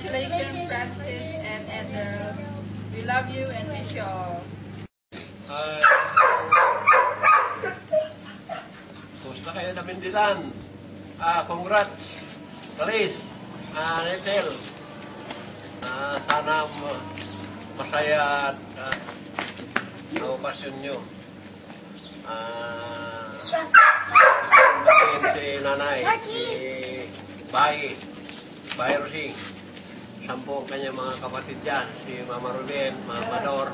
Congratulations, Francis and Ethel. We love you and wish you all. Kumusta kayo na Bindilan? Congrats, Kalis, Ethel. Sana masaya at ang okasyon nyo. Si nanay, si Bayi Rosing, 10 kanyang mga kapatid dyan, si Mama Ruben, Mama Dor,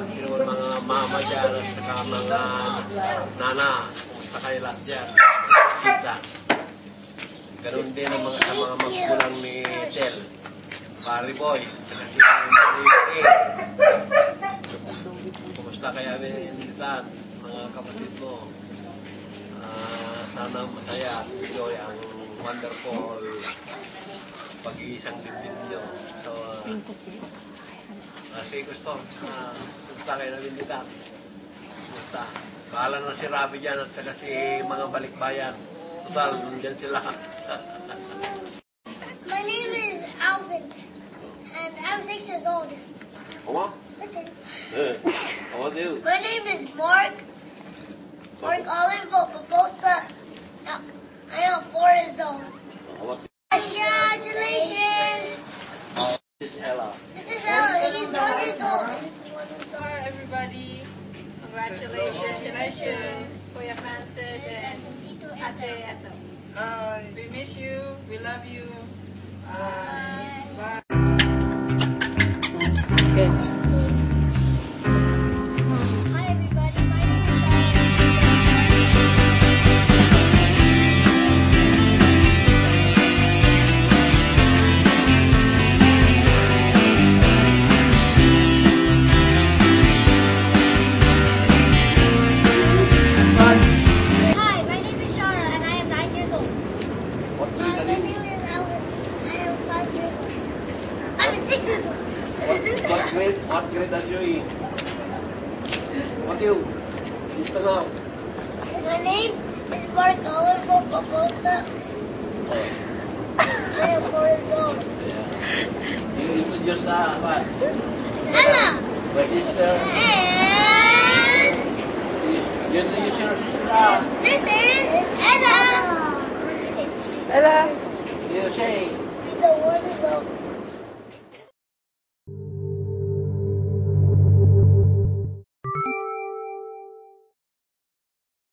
sino mga mama dyan, at saka mga nana, kumusta kayo lahat dyan, sita. Ganun din ang mga magulang ni Tel, Barry Boy, saka si Barry. Kumusta kaya Bindilan, mga kapatid mo? Sana masaya at enjoy ang wonderful pag-iisang dibdib nyo. So, kasi gusto, kumusta kayo na Bindilan? Kumusta? Bahala na si Rabi dyan at saka si mga balikbayan. Total, nandyan sila. My name is Alvin, and I'm 6 years old. What? How old are you? My name is Mark Olive Barbosa. I am 4 years old. Congratulations! This is Ella. This is Ella. She's 1 years old. Hi, everybody. Congratulations, Kuya Francis and Ate Ethel. We miss you. We love you. Bye. Okay. Hi, everybody. My name is Shara, and I am 9 years old. What My name is Alvin. I am 5 years old. I'm 6 years old. What grade are you in? What do you? Listen now. My name is Mark Olive Barbosa. I am 4 years old. You introduce what? Ella! My sister. And You introduce your sister. this is Ella! Ella. You say. He's a 1 years old.